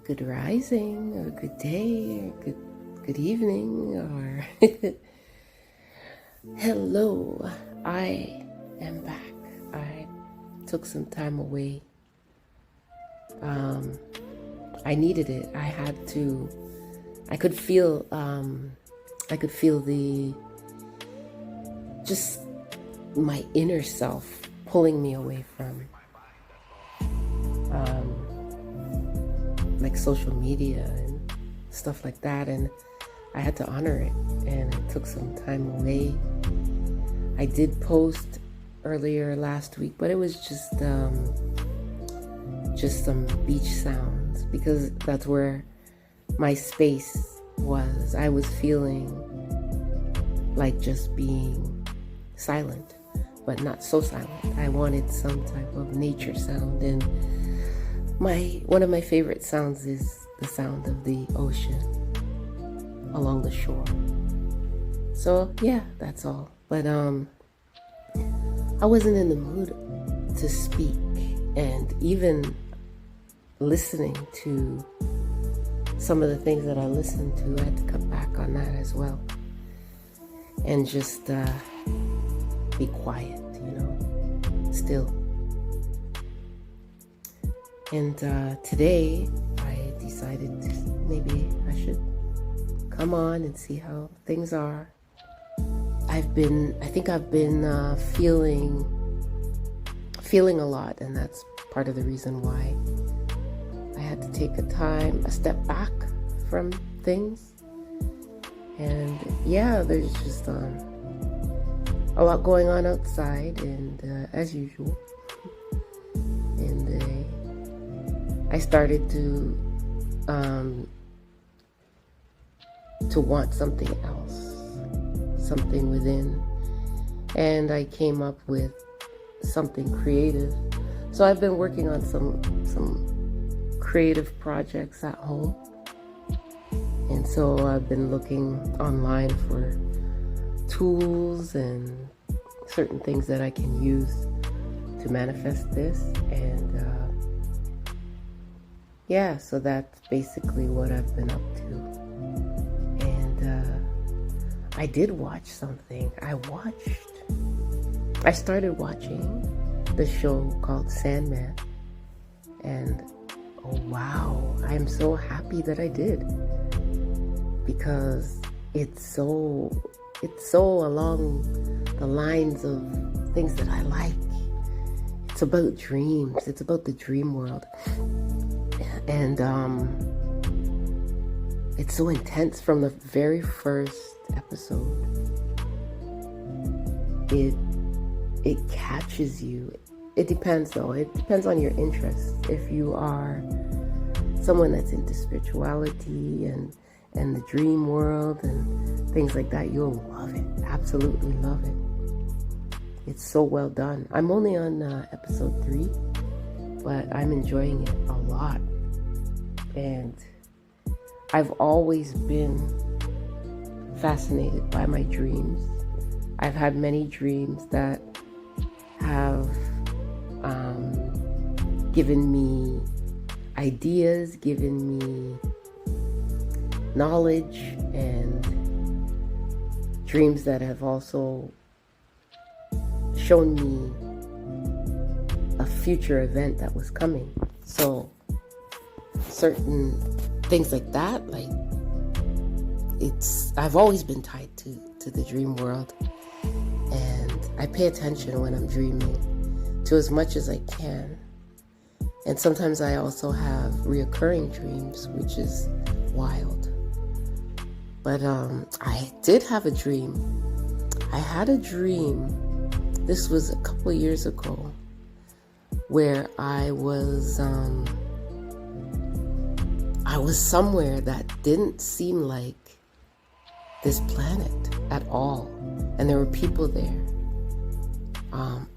Good rising, or good day, or good evening, or hello. I am back. I took some time away. I needed it. I could feel the just my inner self pulling me away from like social media and stuff like that, and I had to honor it, and I took some time away. I did post earlier last week, but it was just some beach sounds, because that's where my space was. I was feeling like just being silent, but not so silent. I wanted some type of nature sound, and one of my favorite sounds is the sound of the ocean along the shore. So yeah, that's all. But I wasn't in the mood to speak, and even listening to some of the things that I listened to, I had to cut back on that as well, and just be quiet, still. And today I decided maybe I should come on and see how things are. I think I've been feeling a lot, and that's part of the reason why I had to take a step back from things. And yeah, there's just a lot going on outside, and as usual. And I started to want something else, something within, and I came up with something creative. So I've been working on some creative projects at home, and so I've been looking online for tools and certain things that I can use to manifest this, and yeah, so that's basically what I've been up to. And I did watch something. I started watching the show called Sandman, and oh wow, I'm so happy that I did, because it's so along the lines of things that I like. It's about dreams. It's about the dream world. And it's so intense from the very first episode. It catches you. It depends though. It depends on your interests. If you are someone that's into spirituality and the dream world and things like that, you'll love it. Absolutely love it. It's so well done. I'm only on episode 3, but I'm enjoying it a lot. And I've always been fascinated by my dreams. I've had many dreams that have given me ideas, given me knowledge, and dreams that have also shown me a future event that was coming. So certain things like that, I've always been tied to the dream world, and I pay attention when I'm dreaming to as much as I can. And sometimes I also have reoccurring dreams, which is wild. But I did have a dream. I had a dream, this was a couple of years ago, where I was somewhere that didn't seem like this planet at all. And there were people there.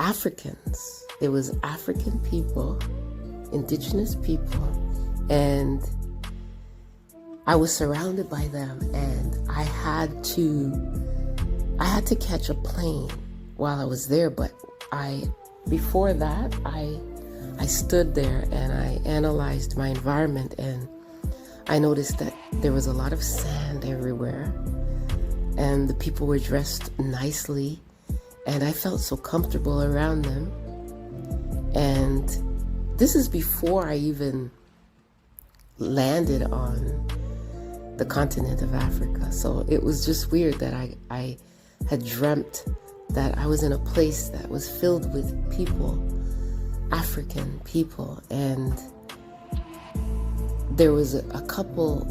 Africans. There was African people, indigenous people, and I was surrounded by them, and I had to catch a plane while I was there. But before that, I stood there and I analyzed my environment, and I noticed that there was a lot of sand everywhere, and the people were dressed nicely, and I felt so comfortable around them. And this is before I even landed on the continent of Africa. So it was just weird that I had dreamt that I was in a place that was filled with people, African people, and there was a couple,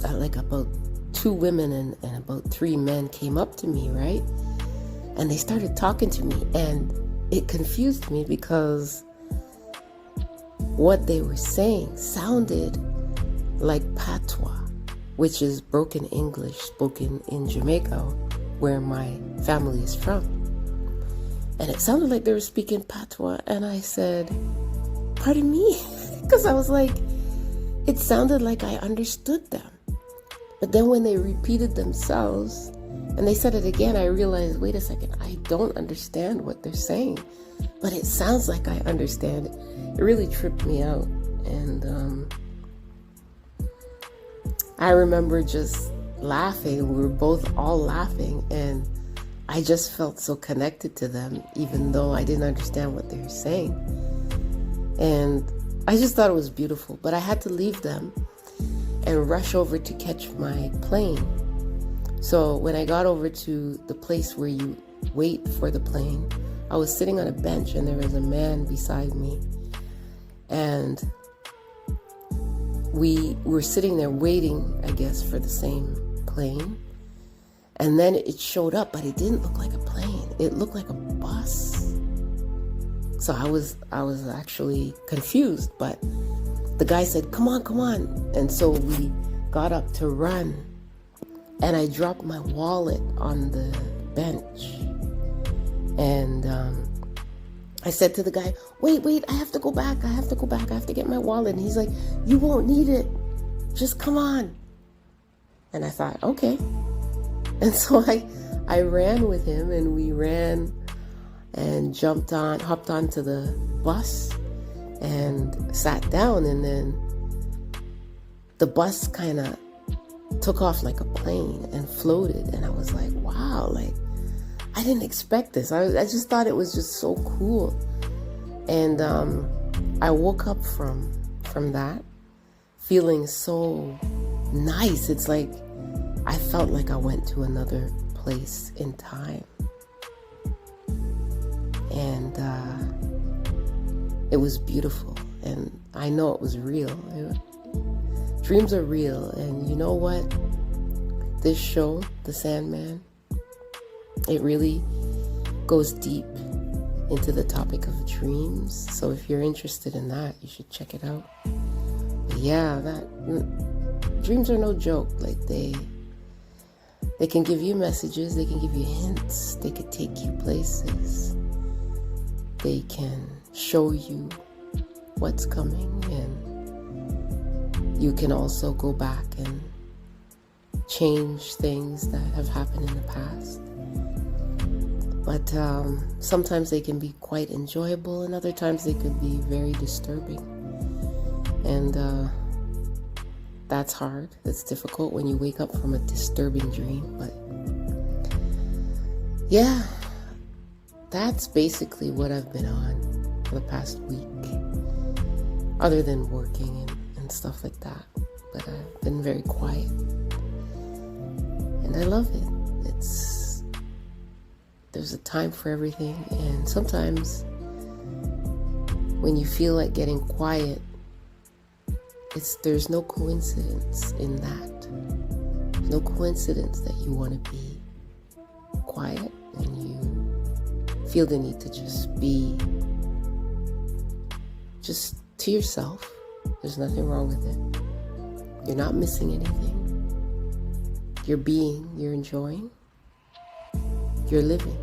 like about 2 women and about 3 men came up to me, right? And they started talking to me, and it confused me because what they were saying sounded like Patois, which is broken English spoken in Jamaica, where my family is from. And it sounded like they were speaking Patois, and I said, pardon me? Because I was like, it sounded like I understood them. But then when they repeated themselves, and they said it again, I realized, wait a second, I don't understand what they're saying, but it sounds like I understand. It really tripped me out. And I remember just laughing. We were both all laughing, and I just felt so connected to them, even though I didn't understand what they were saying. And I just thought it was beautiful, but I had to leave them and rush over to catch my plane. So when I got over to the place where you wait for the plane, I was sitting on a bench, and there was a man beside me, and we were sitting there waiting, I guess, for the same plane. And then it showed up, but it didn't look like a plane. It looked like a bus. So I was actually confused, but the guy said, come on, come on. And so we got up to run, and I dropped my wallet on the bench. And I said to the guy, wait, I have to go back. I have to get my wallet. And he's like, you won't need it. Just come on. And I thought, okay. And so I ran with him, and we ran and hopped onto the bus and sat down. And then the bus kind of took off like a plane and floated. And I was like, wow, like, I didn't expect this. I just thought it was just so cool. And I woke up from that feeling so nice. It's like I felt like I went to another place in time. And it was beautiful. And I know it was real. Dreams are real. And you know what? This show, The Sandman, it really goes deep into the topic of dreams. So if you're interested in that, you should check it out. But yeah, dreams are no joke. Like they can give you messages, they can give you hints, they could take you places, they can show you what's coming, and you can also go back and change things that have happened in the past. But sometimes they can be quite enjoyable, and other times they could be very disturbing. And that's hard. It's difficult when you wake up from a disturbing dream. But yeah, that's basically what I've been on for the past week, other than working and stuff like that. But I've been very quiet, and I love it. There's a time for everything, and sometimes when you feel like getting quiet, there's no coincidence in that. No coincidence that you want to be quiet and you feel the need to just be just to yourself. There's nothing wrong with it. You're not missing anything. You're being, you're enjoying, you're living.